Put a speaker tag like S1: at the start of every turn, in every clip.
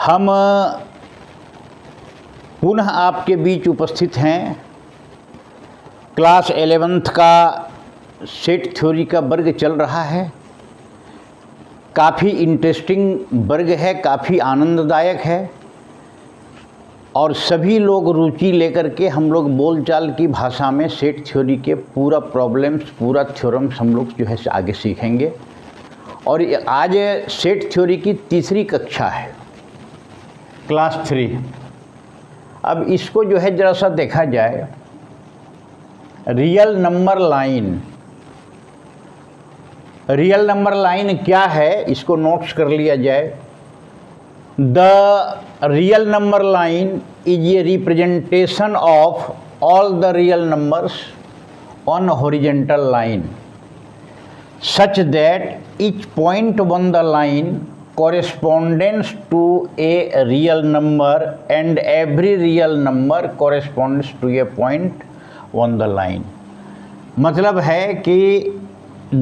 S1: हम पुनः आपके बीच उपस्थित हैं। क्लास 11th का सेट थ्योरी का वर्ग चल रहा है। काफ़ी इंटरेस्टिंग वर्ग है, काफ़ी आनंददायक है और सभी लोग रुचि लेकर के हम लोग बोलचाल की भाषा में सेट थ्योरी के पूरा प्रॉब्लम्स, पूरा थ्योरम्स हम लोग जो है आगे सीखेंगे। और आज सेट थ्योरी की तीसरी कक्षा है, क्लास 3। अब इसको जो है ज़रा सा देखा जाए। Real number line, real number line क्या है इसको नोट्स कर लिया जाए। The real number line is a representation of all the real numbers on horizontal line such that each point on the line corresponds to a real number and every real number corresponds to a point on the line। मतलब है कि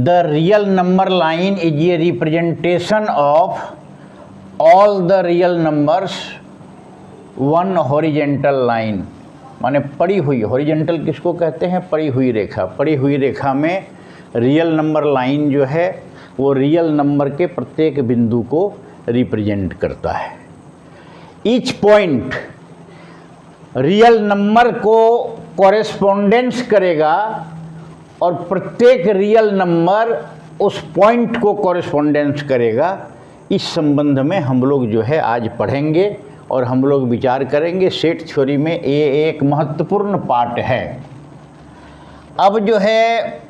S1: the real number line is a representation of all the real numbers one horizontal line। माने पड़ी हुई, horizontal किसको कहते हैं? पड़ी हुई रेखा। पड़ी हुई रेखा में रियल नंबर लाइन जो है वो रियल नंबर के प्रत्येक बिंदु को रिप्रेजेंट करता है। ईच पॉइंट रियल नंबर को कॉरेस्पॉन्डेंस करेगा और प्रत्येक रियल नंबर उस पॉइंट को कॉरेस्पॉन्डेंस करेगा। इस संबंध में हम लोग जो है आज पढ़ेंगे और हम लोग विचार करेंगे। सेट थ्योरी में ये एक महत्वपूर्ण पार्ट है। अब जो है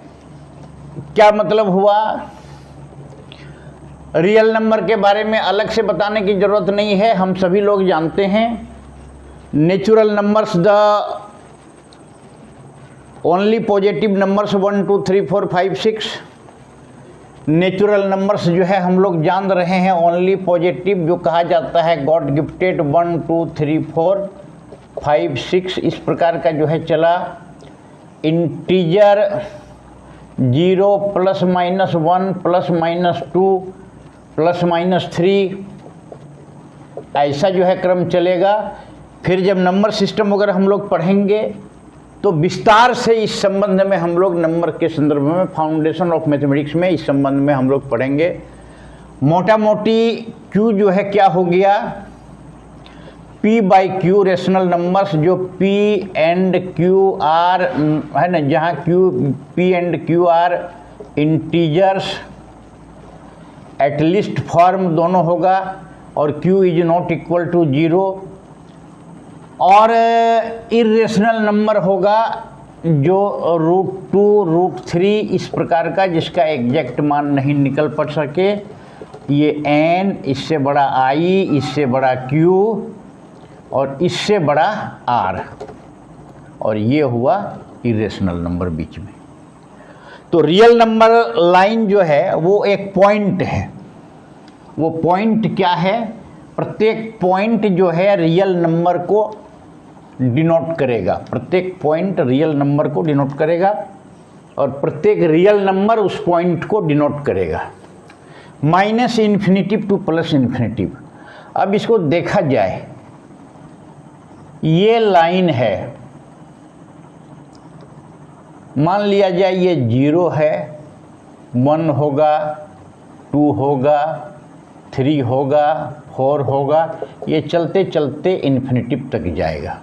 S1: क्या मतलब हुआ, रियल नंबर के बारे में अलग से बताने की ज़रूरत नहीं है, हम सभी लोग जानते हैं। Natural numbers, the only positive numbers 1 2 3 4 5 6। Natural numbers जो है हम लोग जान रहे हैं ओनली पॉजिटिव, जो कहा जाता है गॉड गिफ्टेड 1 2 3 4 5 6 इस प्रकार का जो है चला। इंटीजर 0 ± 1 ± 2 ± 3 ऐसा जो है क्रम चलेगा। फिर जब नंबर सिस्टम वगैरह हम लोग पढ़ेंगे तो विस्तार से इस संबंध में हम लोग नंबर के संदर्भ में फाउंडेशन ऑफ मैथमेटिक्स में इस संबंध में हम लोग पढ़ेंगे। मोटा मोटी Q जो है क्या हो गया, P/Q रेशनल नंबर्स, जो P एंड Q आर है ना, जहाँ P and Q are integers at least form दोनों होगा और Q is not equal to 0। और इरेशनल नंबर होगा जो √2 √3 इस प्रकार का, जिसका एग्जैक्ट मान नहीं निकल पड़ सके। ये n, इससे बड़ा I, इससे बड़ा Q और इससे बड़ा R, और ये हुआ इरेशनल नंबर बीच में। तो रियल नंबर लाइन जो है वो एक पॉइंट है। वो पॉइंट क्या है? प्रत्येक पॉइंट जो है रियल नंबर को डिनोट करेगा। प्रत्येक पॉइंट रियल नंबर को डिनोट करेगा और प्रत्येक रियल नंबर उस पॉइंट को डिनोट करेगा। -∞ टू +∞। अब इसको देखा जाए, ये लाइन है, मान लिया जाए ये 0 है, 1 होगा, 2 होगा, 3 होगा, 4 होगा, ये चलते चलते इन्फिनिटिव तक जाएगा।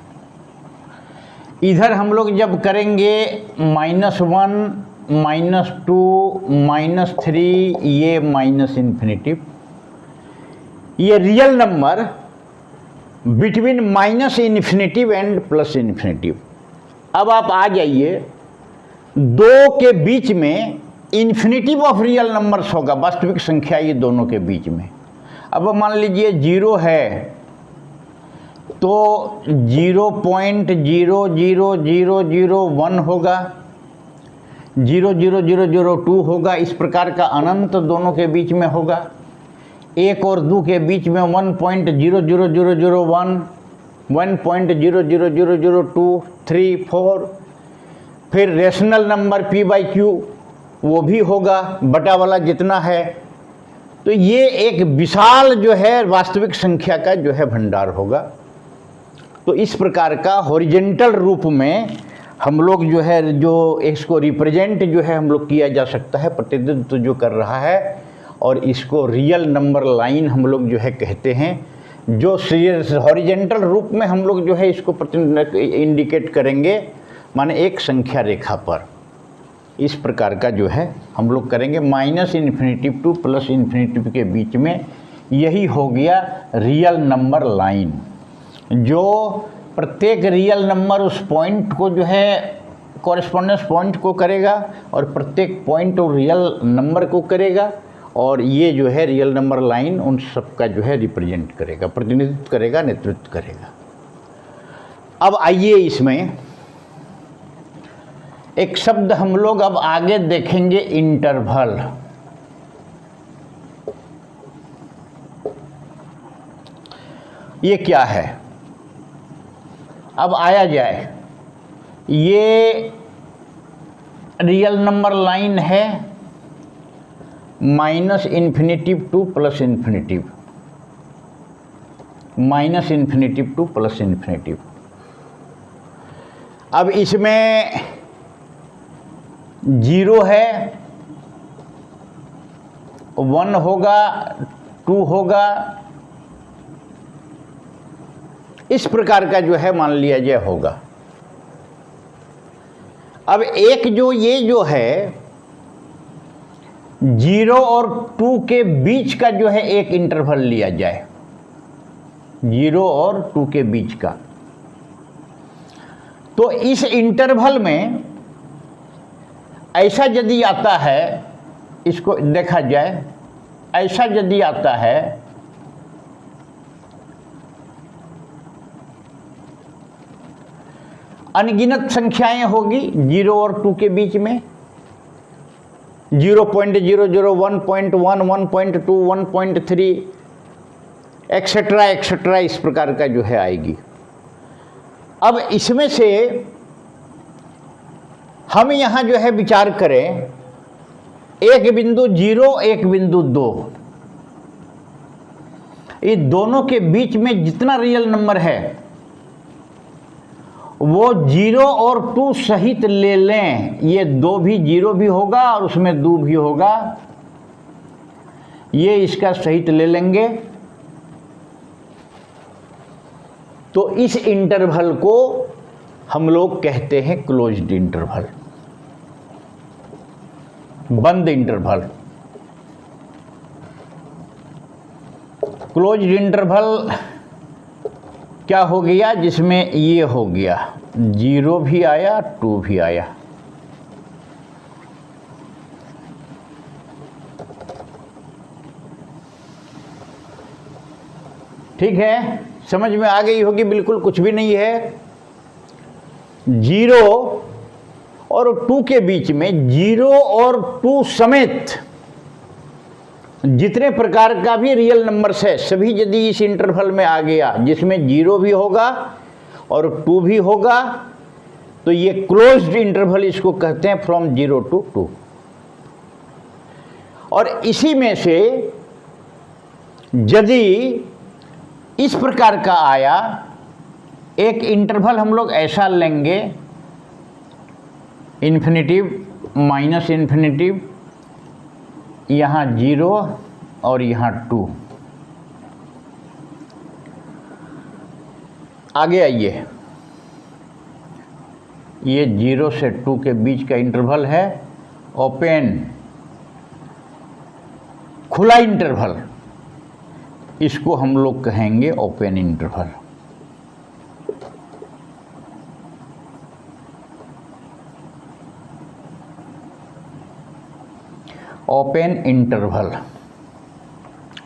S1: इधर हम लोग जब करेंगे -1 -2 -3, ये -∞। ये रियल नंबर बिटवीन -∞ एंड +∞। अब आप आ जाइए, 2 के बीच में इन्फिनिटिव ऑफ रियल नंबर्स होगा, वास्तविक संख्या ये दोनों के बीच में। अब मान लीजिए 0 है तो 0.00001 होगा, 0.00002 होगा, इस प्रकार का अनंत दोनों के बीच में होगा। 1 और 2 के बीच में 1.00001, 1.00002, 3, 4। फिर रेशनल नंबर P/Q वो भी होगा, बटा वाला जितना है तो ये एक विशाल जो है वास्तविक संख्या का जो है भंडार होगा। तो इस प्रकार का हॉरिजेंटल रूप में हम लोग जो है जो इसको रिप्रेजेंट जो है हम लोग किया जा सकता है, प्रतिनिधित्व जो कर रहा है, और इसको रियल नंबर लाइन हम लोग जो है कहते हैं, जो हॉरिजेंटल रूप में हम लोग जो है इसको इंडिकेट करेंगे, माने एक संख्या रेखा पर इस प्रकार का जो है हम लोग करेंगे -इन्फिनिटी टू +इन्फिनिटी के बीच में। यही हो गया रियल नंबर लाइन, जो प्रत्येक रियल नंबर उस पॉइंट को जो है कॉरेस्पॉन्डेंस पॉइंट को करेगा और प्रत्येक पॉइंट और रियल नंबर को करेगा, और ये जो है रियल नंबर लाइन उन सब का जो है रिप्रेजेंट करेगा, प्रतिनिधित्व करेगा, नेतृत्व करेगा। अब आइए इसमें एक शब्द हम लोग अब आगे देखेंगे, इंटरवल। ये क्या है, अब आया जाए। ये रियल नंबर लाइन है -infinity to +infinity, -infinity to +infinity. अब इसमें 0 है, 1 होगा, 2 होगा, इस प्रकार का जो है मान लिया जाए होगा। अब एक जो ये जो है 0 और 2 के बीच का जो है एक इंटरवल लिया जाए, 0 और 2 के बीच का, तो इस इंटरवल में ऐसा यदि आता है, इसको देखा जाए, ऐसा यदि आता है अनगिनत संख्याएं होगी 0 और 2 के बीच में, 0.00, 1.1, 1.2, 1.3 एक्सेट्रा एक्सेट्रा, इस प्रकार का जो है आएगी। अब इसमें से हम यहाँ जो है विचार करें, एक बिंदु 0, एक बिंदु 2, ये दोनों के बीच में जितना रियल नंबर है वो 0 और 2 सहित ले लें। ये 2 भी 0 भी होगा और उसमें 2 भी होगा, ये इसका सहित ले लेंगे। तो इस इंटरवल को हम लोग कहते हैं क्लोज्ड इंटरवल, बंद इंटरवल। क्लोज्ड इंटरवल क्या हो गया, जिसमें ये हो गया 0 भी आया, 2 भी आया। ठीक है, समझ में आ गई होगी, बिल्कुल कुछ भी नहीं है। 0 और 2 के बीच में, 0 और 2 समेत जितने प्रकार का भी रियल नंबर्स है, सभी यदि इस इंटरवल में आ गया, जिसमें 0 भी होगा और 2 भी होगा, तो ये क्लोज्ड इंटरवल इसको कहते हैं, फ्रॉम 0 to 2। और इसी में से यदि इस प्रकार का आया, एक इंटरवल हम लोग ऐसा लेंगे, इन्फिनिटिव माइनस इन्फिनिटिव, यहाँ 0 और यहाँ 2। आगे आइए, ये 0 से 2 के बीच का इंटरवल है, ओपन खुला इंटरवल, इसको हम लोग कहेंगे open interval. Open interval,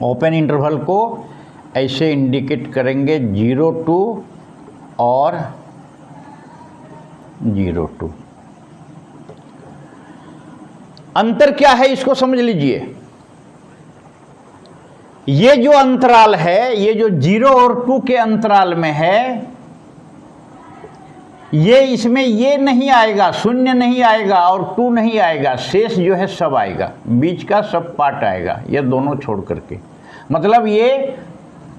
S1: open interval को ऐसे इंडिकेट करेंगे 0 to और 0 to। अंतर क्या है इसको समझ लीजिए। ये जो अंतराल है, ये जो 0 और 2 के अंतराल में है, ये इसमें ये नहीं आएगा, शून्य नहीं आएगा और 2 नहीं आएगा, शेष जो है सब आएगा, बीच का सब पार्ट आएगा, ये दोनों छोड़ करके। मतलब ये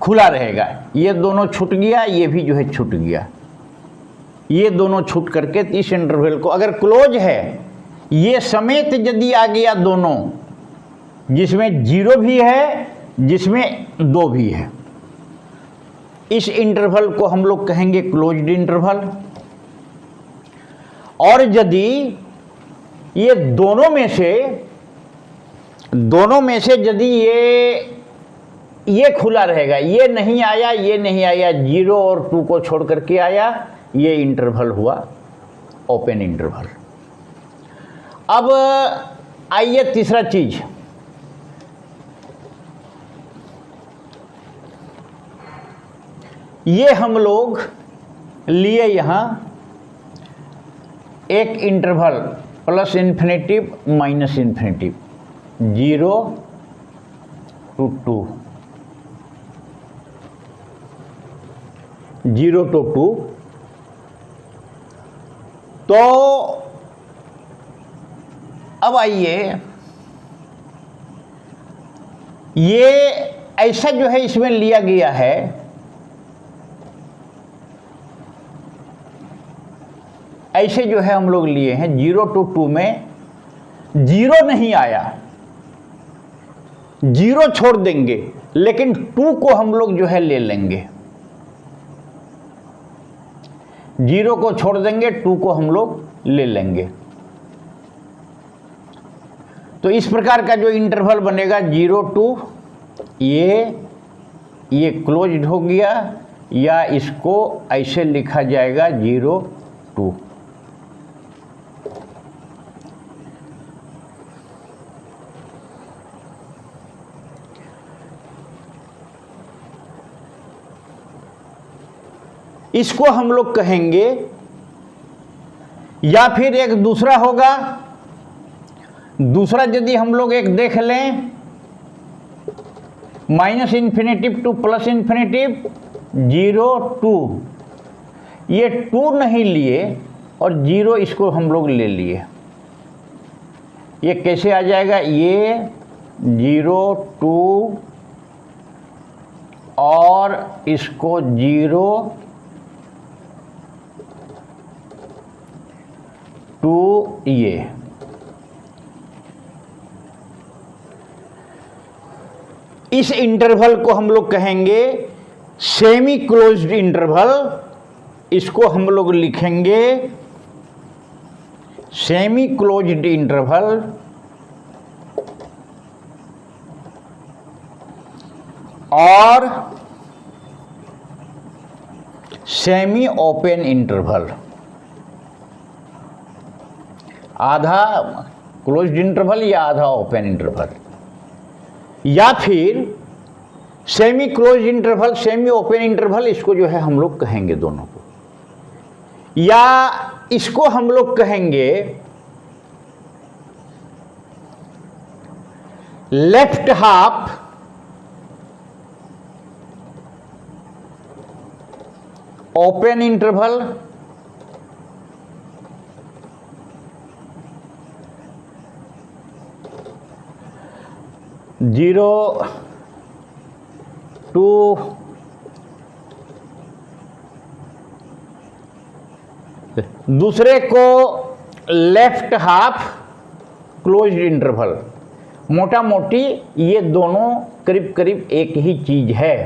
S1: खुला रहेगा, ये दोनों छूट गया, ये भी जो है छूट गया, ये दोनों छूट करके इस इंटरवल को अगर क्लोज है, ये समेत यदि आ गया दोनों, जिसमें 0 भी है जिसमें 2 भी है, इस इंटरवल को हम लोग कहेंगे क्लोज्ड इंटरवल। और यदि ये दोनों में से यदि ये खुला रहेगा, ये नहीं आया, ये नहीं आया, 0 और 2 को छोड़ करके आया, ये इंटरवल हुआ ओपन इंटरवल। अब आइए तीसरा चीज, ये हम लोग लिए यहां एक interval plus infinitive minus infinitive, 0 to 2, 0 to 2। तो अब आइए, ये ऐसा जो है इसमें लिया गया है, ऐसे जो है हम लोग लिए हैं 0 to 2 में 0 नहीं आया, 0 छोड़ देंगे, लेकिन 2 को हम लोग जो है ले लेंगे, 0 को छोड़ देंगे, 2 को हम लोग ले लेंगे। तो इस प्रकार का जो इंटरवल बनेगा 0 to, ये क्लोज्ड हो गया, या इसको ऐसे लिखा जाएगा 0 to। इसको हम लोग कहेंगे, या फिर एक दूसरा होगा, दूसरा यदि हम लोग एक देख लें, minus infinitive two plus infinitive 0 to, ये 2 नहीं लिए और 0 इसको हम लोग ले लिए, ये कैसे आ जाएगा, ये 0 to और इसको 0 to, ये इस इंटरवल को हम लोग कहेंगे सेमी क्लोज्ड इंटरवल, इसको हम लोग लिखेंगे सेमी क्लोज्ड इंटरवल और सेमी ओपन इंटरवल। आधा क्लोज्ड इंटरवल या आधा ओपन इंटरवल, या फिर semi closed interval semi open interval, इसको जो है हम लोग कहेंगे दोनों को, या इसको हम लोग कहेंगे left half open interval zero to दूसरे को लेफ्ट हाफ क्लोज्ड इंटरवल। मोटा मोटी ये दोनों करीब करीब एक ही चीज है,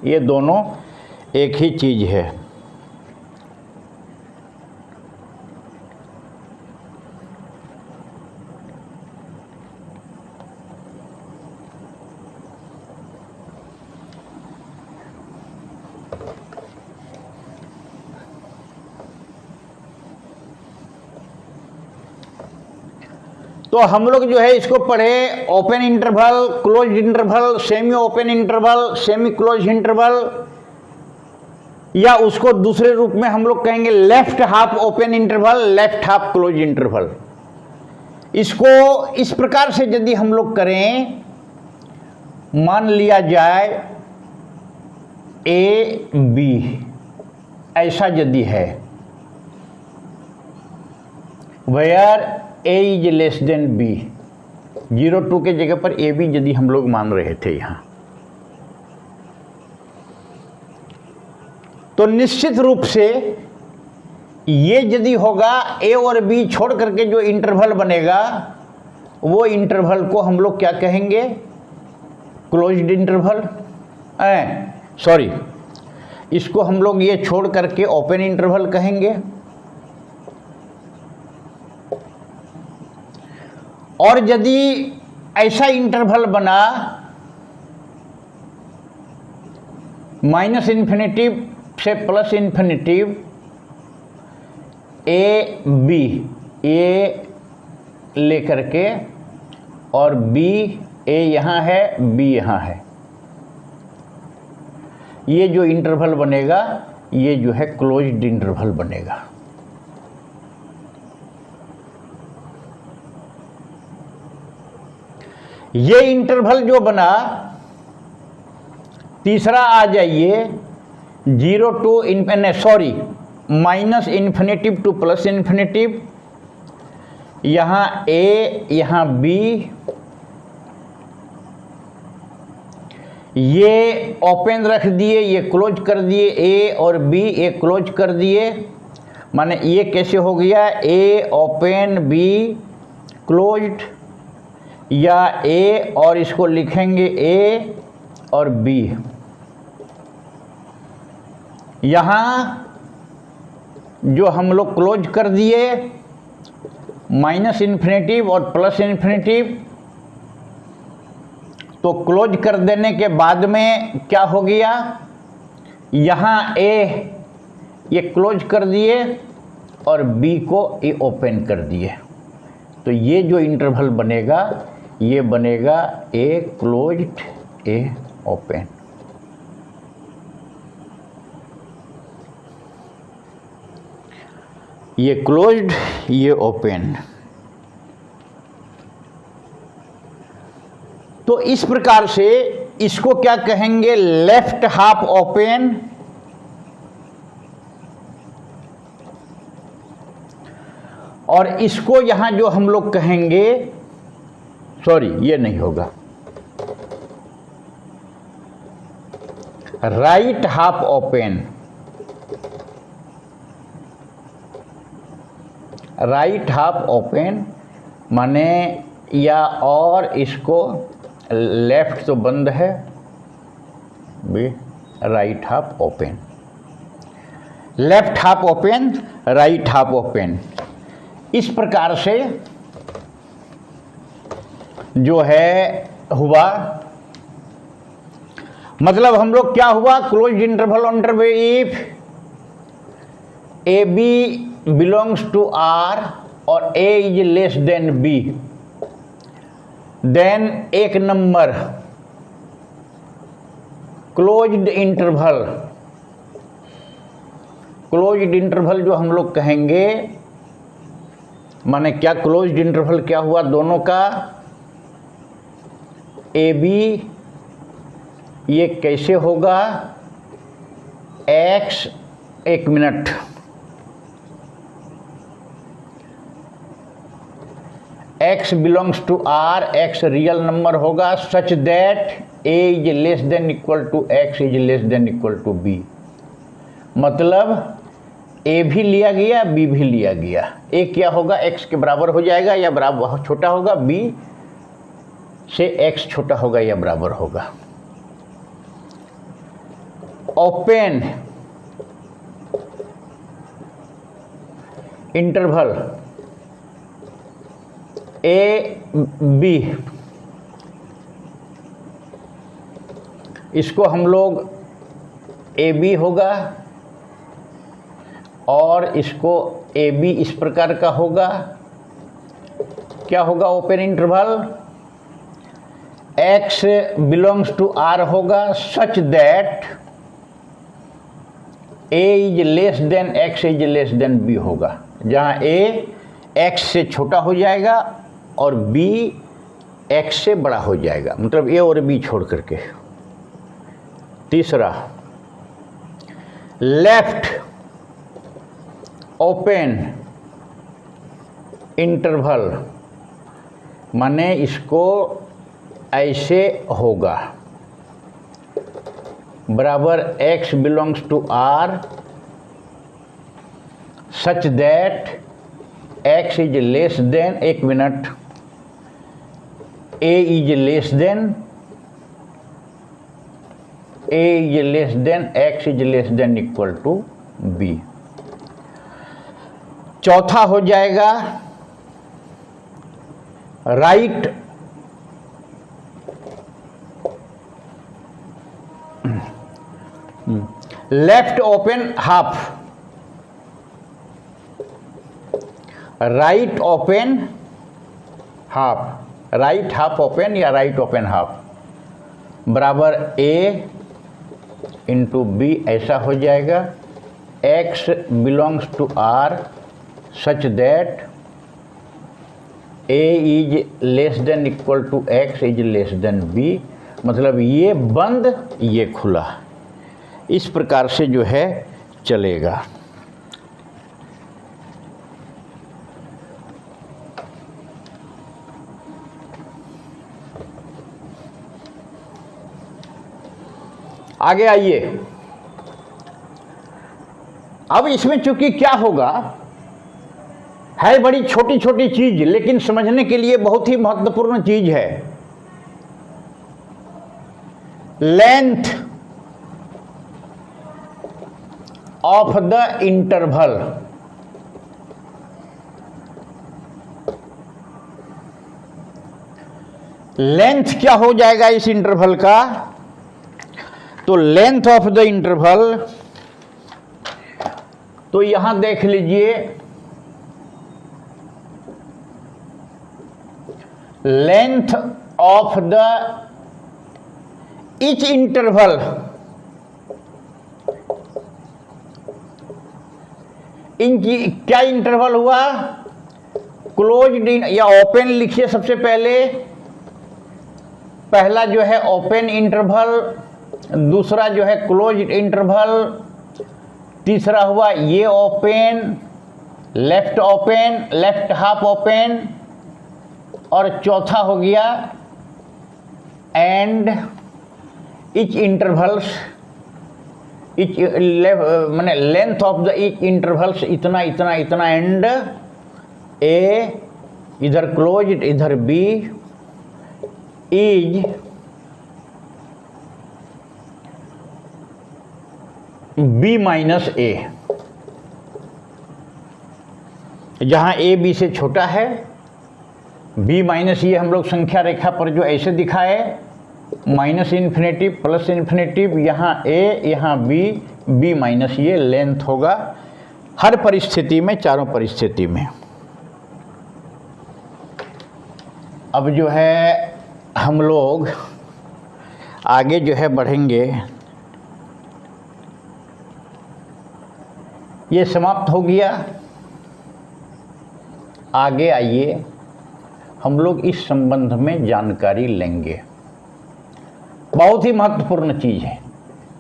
S1: ये दोनों एक ही चीज है। तो हम लोग जो है इसको पढ़े open interval, closed interval, semi open interval, semi close interval, या उसको दूसरे रूप में हम लोग कहेंगे left half open interval, left half close interval. इसको इस प्रकार से यदि हम लोग करें, मान लिया जाए ए बी, ऐसा यदि है, where A is less than B, 0 2 के जगह पर ए बी यदि हम लोग मान रहे थे यहाँ, तो निश्चित रूप से ये यदि होगा ए और बी छोड़ करके जो इंटरवल बनेगा वो इंटरवल को हम लोग क्या कहेंगे, क्लोज्ड इंटरवल। सॉरी, इसको हम लोग ये छोड़ करके ओपन इंटरवल कहेंगे। और यदि ऐसा इंटरवल बना -∞ से +∞, ए बी, ए लेकर के और बी, ए यहाँ है बी यहाँ है, ये जो इंटरवल बनेगा ये जो है क्लोज्ड इंटरवल बनेगा। ये इंटरवल जो बना, तीसरा आ जाइए, 0 to सॉरी -∞ to +∞, यहाँ ए यहाँ बी, ये ओपन रख दिए, ये क्लोज कर दिए, ए और बी ए क्लोज कर दिए, माने ये कैसे हो गया, ए ओपन बी क्लोज्ड, या ए और इसको लिखेंगे ए और बी। यहाँ जो हम लोग क्लोज कर दिए -∞ और +∞, तो क्लोज कर देने के बाद में क्या हो गया, यहाँ ए ये क्लोज कर दिए और बी को ये ओपन कर दिए, तो ये जो इंटरवल बनेगा ये बनेगा ए क्लोज्ड ए ओपन। ये क्लोज्ड ये ओपन। तो इस प्रकार से इसको क्या कहेंगे, लेफ्ट हाफ ओपन और इसको यहां जो हम लोग कहेंगे, सॉरी ये नहीं होगा, right half open. Right half open माने, या और इसको लेफ्ट तो बंद है B, right half open, left half open right half open. इस प्रकार से जो है हुआ, मतलब हम लोग क्या हुआ, close interval under way if a b belongs to R और a is less than b, then एक number closed interval. Closed interval जो हम लोग कहेंगे, माने क्या क्लोज्ड इंटरवल क्या हुआ, दोनों का ए बी, ये कैसे होगा, एक्स, एक minute, x belongs to r, x real number होगा, such that a is less than equal to x is less than equal to b। मतलब a भी लिया गया, b भी लिया गया, a क्या होगा, x के बराबर हो जाएगा या बराबर छोटा होगा, b से x छोटा होगा या बराबर होगा। ओपन इंटरवल ए बी, इसको हम लोग ए बी होगा और इसको ए बी इस प्रकार का होगा, क्या होगा, open interval x belongs to r होगा, such that a is less than x is less than b होगा, जहाँ a x से छोटा हो जाएगा और b x से बड़ा हो जाएगा, मतलब a और b छोड़ करके। तीसरा लेफ्ट ओपन इंटरवल, माने इसको ऐसे होगा, बराबर x belongs to R such that x is less than, एक minute, a is less than, a is less than, x is less than equal to b। चौथा हो जाएगा right left open half, right open half, right half open या right open half, बराबर a into b, ऐसा हो जाएगा। x belongs to R such that a is less than equal to x is less than b, मतलब ये बंद ये खुला, इस प्रकार से जो है चलेगा। आगे आइए, अब इसमें चूंकि क्या होगा, है बड़ी छोटी छोटी चीज लेकिन समझने के लिए बहुत ही महत्वपूर्ण चीज है। Length of the interval, length क्या हो जाएगा इस इंटरवल का, तो लेंथ ऑफ द इंटरवल, तो यहां देख लीजिए length of the each interval, इनकी क्या इंटरवल हुआ, क्लोज्ड या ओपन लिखिए सबसे पहले, पहला जो है ओपन इंटरवल, दूसरा जो है क्लोज्ड इंटरवल, तीसरा हुआ ये ओपन, लेफ्ट हाफ ओपन, और चौथा हो गया एंड इच इंटरवल्स, इच माने length of the each intervals इतना इतना इतना, एंड ए इधर क्लोज्ड इधर बी इज बी माइनस ए, जहां ए बी से छोटा है, बी माइनस ये हम लोग संख्या रेखा पर जो ऐसे दिखाए, माइनस इन्फिनेटिव प्लस इन्फिनेटिव, यहाँ ए यहाँ बी, बी माइनस ये लेंथ होगा हर परिस्थिति में, चारों परिस्थिति में। अब जो है हम लोग आगे जो है बढ़ेंगे, ये समाप्त हो गया। आगे आइए हम लोग इस संबंध में जानकारी लेंगे, बहुत ही महत्वपूर्ण चीज है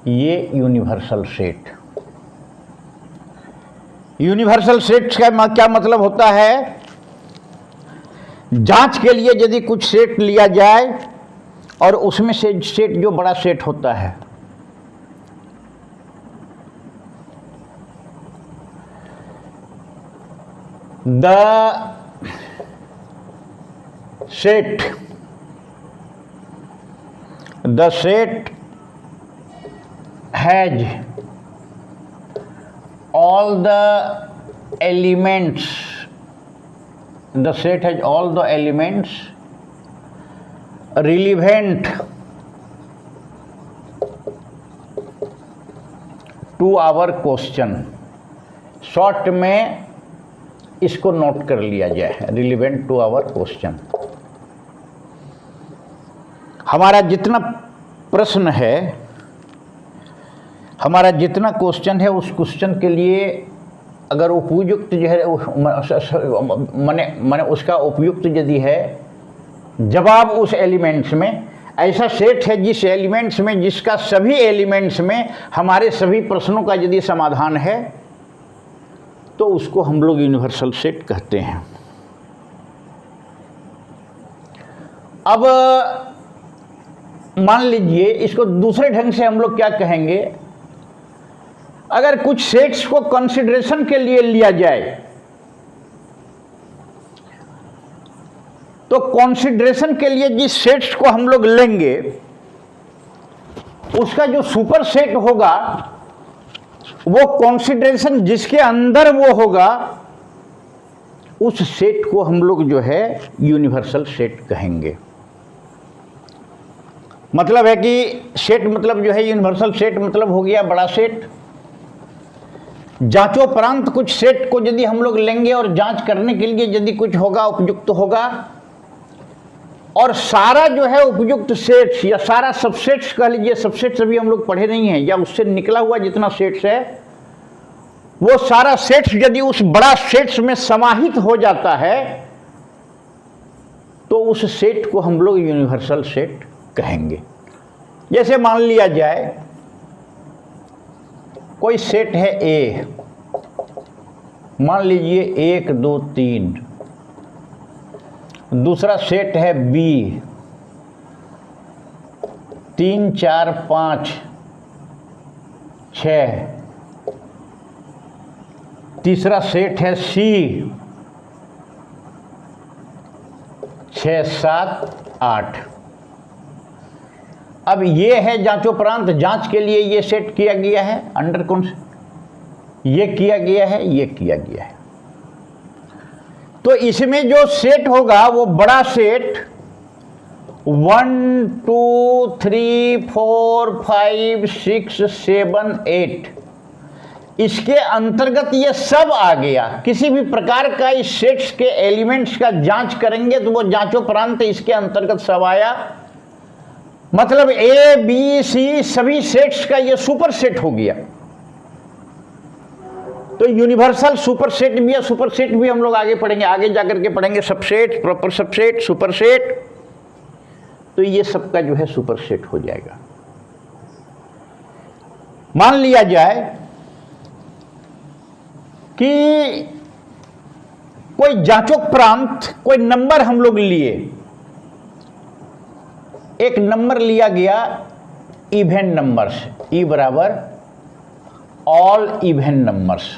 S1: ये यूनिवर्सल सेट। यूनिवर्सल सेट का क्या मतलब होता है, जांच के लिए यदि कुछ सेट लिया जाए और उसमें से सेट जो बड़ा सेट होता है, the set has all the elements, the set has all the elements relevant to our question। Short में इसको नोट कर लिया जाए, रिलेवेंट टू आवर क्वेश्चन। हमारा जितना प्रश्न है, हमारा जितना क्वेश्चन है, उस क्वेश्चन के लिए अगर उपयुक्त जो है माने उसका उपयुक्त यदि है जवाब उस एलिमेंट्स में, ऐसा सेट है जिस एलिमेंट्स में, जिसका सभी एलिमेंट्स में हमारे सभी प्रश्नों का यदि समाधान है, तो उसको हम लोग यूनिवर्सल सेट कहते हैं। अब मान लीजिए इसको दूसरे ढंग से हम लोग क्या कहेंगे, अगर कुछ सेट्स को कंसिडरेशन के लिए लिया जाए तो कंसिडरेशन के लिए जिस सेट्स को हम लोग लेंगे उसका जो सुपर सेट होगा वो कंसिडरेशन जिसके अंदर वो होगा उस सेट को हम लोग जो है यूनिवर्सल सेट कहेंगे। मतलब है कि सेट मतलब जो है यूनिवर्सल सेट मतलब हो गया बड़ा सेट। जांचोपरांत कुछ सेट को यदि हम लोग लेंगे और जांच करने के लिए यदि कुछ होगा उपयुक्त होगा और सारा जो है उपयुक्त सेट्स या सारा सबसेट्स कह लीजिए, सबसेट्स अभी हम लोग पढ़े नहीं हैं, या उससे निकला हुआ जितना सेट्स है वो सारा सेट्स यदि उस बड़ा सेट्स में समाहित हो जाता है तो उस सेट को हम लोग यूनिवर्सल सेट कहेंगे। जैसे मान लिया जाए कोई सेट है ए, मान लीजिए 1 2 3, दूसरा सेट है बी 3 4 5 6, तीसरा सेट है सी 6 7 8। अब ये है जांचोपरांत, जांच के लिए ये सेट किया गया है अंडर कौन से ये किया गया है, ये किया गया है। तो इसमें जो सेट होगा वो बड़ा सेट 1 2 3 4 5 6 7 8 इसके अंतर्गत ये सब आ गया। किसी भी प्रकार का इस सेट्स के एलिमेंट्स का जांच करेंगे तो वो जांचोपरांत इसके अंतर्गत सब आया। मतलब ए बी सी सभी सेट्स का ये सुपर सेट हो गया। तो यूनिवर्सल सुपर सेट भी है, सुपर सेट भी हम लोग आगे पढ़ेंगे, आगे जाकर के पढ़ेंगे subset, proper subset, super set. तो ये सबका जो है सुपर सेट हो जाएगा। मान लिया जाए कि कोई जांचोपरांत कोई नंबर हम लोग लिए, एक नंबर लिया गया इवन नंबर्स, ई बराबर ऑल इवन नंबर्स।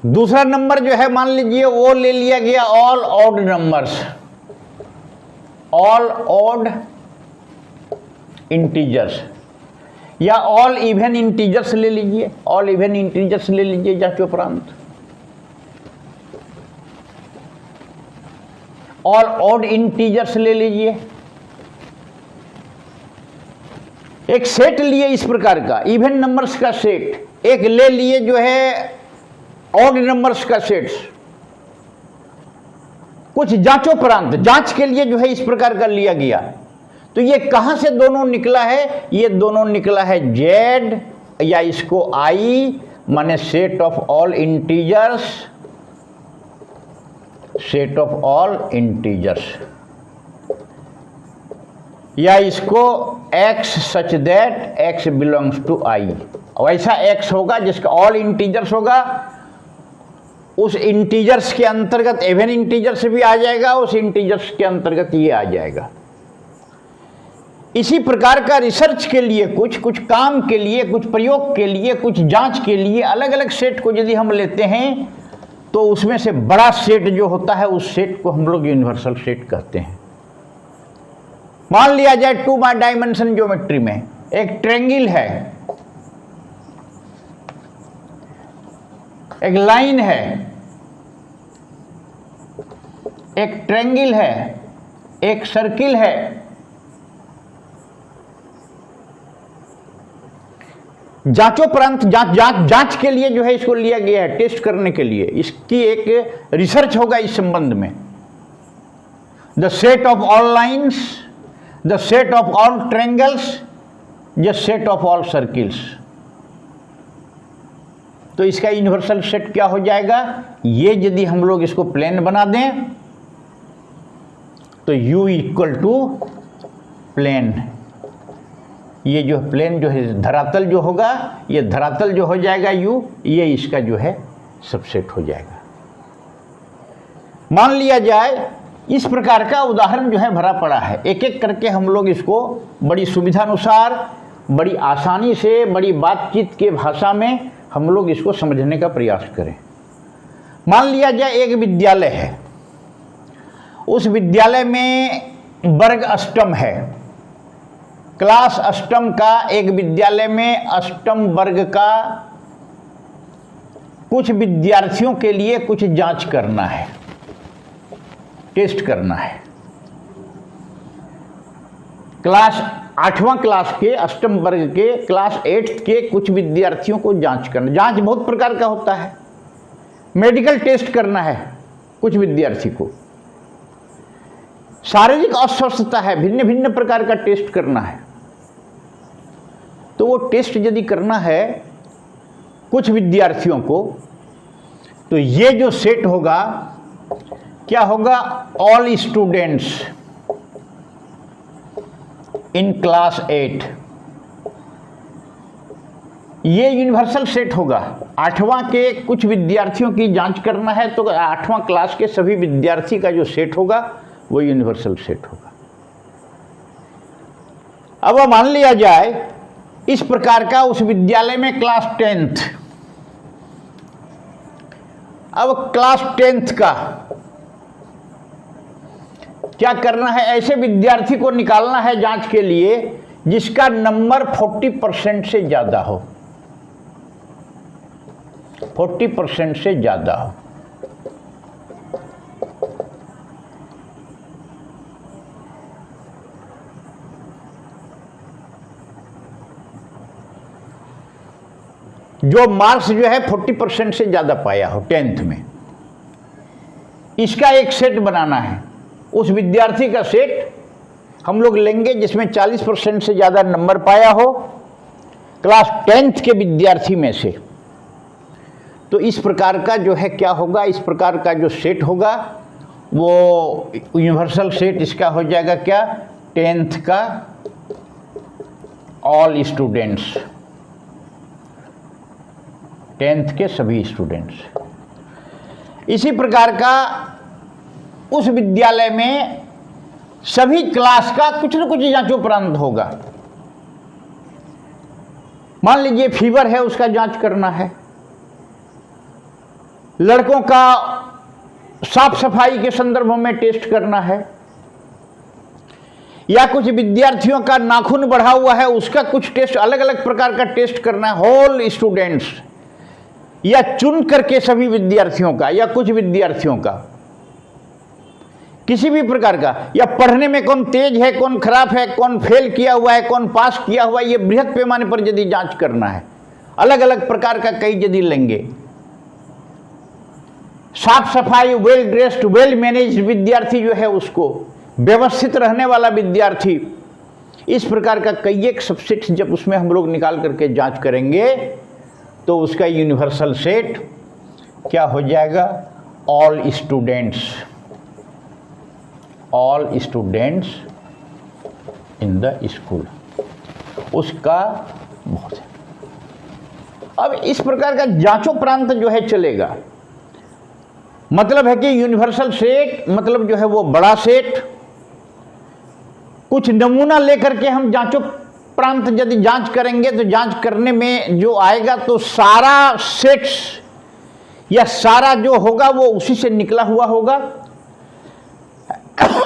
S1: दूसरा नंबर जो है मान लीजिए वो ले लिया गया all odd numbers, all odd integers, या ऑल इवन इंटीजर्स ले लीजिए, ऑल इवन इंटीजर्स ले लीजिए जांचोपरांत। ऑल ऑड इंटीजर्स ले लीजिए। एक सेट लिए इस प्रकार का इवन नंबर्स का सेट, एक ले लिए जो है ऑड नंबर्स का सेट्स। कुछ जांचोपरांत जांच के लिए जो है इस प्रकार का लिया गया। तो ये कहां से दोनों निकला है, ये दोनों निकला है जेड या इसको आई माने set of all integers, set of all integers, या इसको x such that x belongs to i। वैसा x होगा जिसका ऑल इंटीजर्स होगा, उस इंटीजर्स के अंतर्गत इवन इंटीजर्स भी आ जाएगा, उस इंटीजर्स के अंतर्गत ये आ जाएगा। इसी प्रकार का रिसर्च के लिए कुछ काम के लिए, कुछ प्रयोग के लिए, कुछ जांच के लिए अलग अलग सेट को यदि हम लेते हैं तो उसमें से बड़ा सेट जो होता है उस सेट को हम लोग यूनिवर्सल सेट कहते हैं। मान लिया जाए 2 डायमेंशन ज्योमेट्री में एक ट्रायंगल है, एक लाइन है, एक ट्रायंगल है, एक सर्किल है। जांचोपरांत जांच के लिए जो है इसको लिया गया है, टेस्ट करने के लिए, इसकी एक रिसर्च होगा इस संबंध में। The set of all lines, the set of all triangles, the set of all circles. तो इसका यूनिवर्सल सेट क्या हो जाएगा, ये यदि हम लोग इसको प्लेन बना दें तो U इक्वल टू प्लेन, ये जो प्लेन जो है धरातल जो होगा, ये धरातल जो हो जाएगा u, ये इसका जो है सबसेट हो जाएगा। मान लिया जाए इस प्रकार का उदाहरण जो है भरा पड़ा है, एक एक करके हम लोग इसको बड़ी सुविधानुसार, बड़ी आसानी से, बड़ी बातचीत के भाषा में हम लोग इसको समझने का प्रयास करें। मान लिया जाए एक विद्यालय है, उस विद्यालय में वर्ग अष्टम है, क्लास अष्टम का एक विद्यालय में अष्टम वर्ग का कुछ विद्यार्थियों के लिए कुछ जांच करना है, टेस्ट करना है। क्लास 8वां क्लास के अष्टम वर्ग के क्लास 8 के कुछ विद्यार्थियों को जांच करना। जांच बहुत प्रकार का होता है, मेडिकल टेस्ट करना है कुछ विद्यार्थी को, शारीरिक अस्वस्थता है, भिन्न भिन्न प्रकार का टेस्ट करना है। तो वो टेस्ट यदि करना है कुछ विद्यार्थियों को, तो ये जो सेट होगा क्या होगा, ऑल स्टूडेंट्स इन क्लास 8, ये यूनिवर्सल सेट होगा। 8वां के कुछ विद्यार्थियों की जांच करना है, तो 8वां क्लास के सभी विद्यार्थी का जो सेट होगा वो यूनिवर्सल सेट होगा। अब मान लिया जाए इस प्रकार का उस विद्यालय में क्लास 10th, अब क्लास 10th का क्या करना है, ऐसे विद्यार्थी को निकालना है जांच के लिए जिसका नंबर 40% से ज्यादा हो, 40% से ज्यादा हो। जो मार्क्स जो है 40% से ज्यादा पाया हो 10th में, इसका एक सेट बनाना है। उस विद्यार्थी का सेट हम लोग लेंगे जिसमें 40% से ज़्यादा नंबर पाया हो क्लास 10th के विद्यार्थी में से। तो इस प्रकार का जो है क्या होगा, इस प्रकार का जो सेट होगा वो यूनिवर्सल सेट इसका हो जाएगा क्या, 10th का ऑल स्टूडेंट्स, 10th के सभी स्टूडेंट्स। इसी प्रकार का उस विद्यालय में सभी क्लास का कुछ न कुछ जांचोपरांत होगा। मान लीजिए फीवर है, उसका जांच करना है, लड़कों का साफ सफाई के संदर्भ में टेस्ट करना है, या कुछ विद्यार्थियों का नाखून बढ़ा हुआ है उसका कुछ टेस्ट, अलग अलग प्रकार का टेस्ट करना है होल स्टूडेंट्स, या चुन करके सभी विद्यार्थियों का या कुछ विद्यार्थियों का किसी भी प्रकार का, या पढ़ने में कौन तेज है, कौन खराब है, कौन फेल किया हुआ है, कौन पास किया हुआ है, ये बृहद पैमाने पर यदि जांच करना है, अलग अलग प्रकार का कई यदि लेंगे, साफ सफाई, वेल ड्रेस्ड, वेल मैनेज्ड विद्यार्थी जो है उसको, व्यवस्थित रहने वाला विद्यार्थी, इस प्रकार का कई एक सबसेट जब उसमें हम लोग निकाल करके जांच करेंगे तो उसका यूनिवर्सल सेट क्या हो जाएगा, all students, all students in the school, उसका बहुत है। अब इस प्रकार का जांचोपरांत जो है चलेगा, मतलब है कि यूनिवर्सल सेट मतलब जो है वो बड़ा सेट, कुछ नमूना लेकर के हम जांचोपरांत यदि जांच करेंगे तो जांच करने में जो आएगा तो सारा सेट्स या सारा जो होगा वो उसी से निकला हुआ होगा,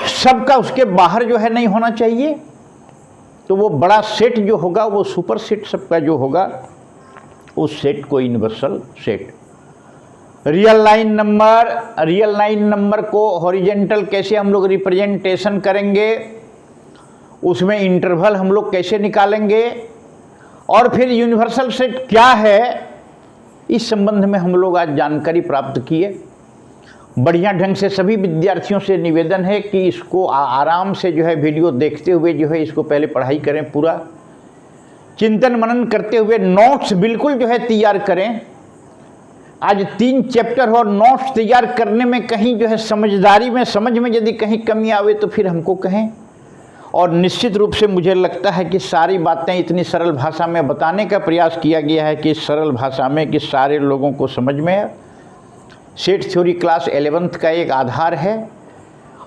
S1: सबका उसके बाहर जो है नहीं होना चाहिए। तो वो बड़ा सेट जो होगा वो सुपर सेट सबका जो होगा उस सेट को universal set. Real line number को हॉरिजेंटल कैसे हम लोग रिप्रेजेंटेशन करेंगे, उसमें इंटरवल हम लोग कैसे निकालेंगे, और फिर यूनिवर्सल सेट क्या है, इस संबंध में हम लोग आज जानकारी प्राप्त किए। बढ़िया ढंग से सभी विद्यार्थियों से निवेदन है कि इसको आराम से जो है वीडियो देखते हुए जो है इसको पहले पढ़ाई करें, पूरा चिंतन मनन करते हुए नोट्स बिल्कुल जो है तैयार करें। आज 3 चैप्टर और नोट्स तैयार करने में कहीं जो है समझदारी में, समझ में यदि कहीं कमी आवे तो फिर हमको कहें, और निश्चित रूप से मुझे लगता है कि सारी बातें इतनी सरल भाषा में बताने का प्रयास किया गया है कि सरल भाषा में कि सारे लोगों को समझ में है। सेट थ्योरी क्लास 11th का एक आधार है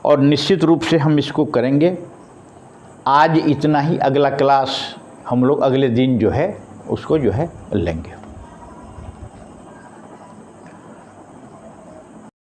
S1: और निश्चित रूप से हम इसको करेंगे। आज इतना ही, अगला क्लास हम लोग अगले दिन जो है उसको जो है लेंगे।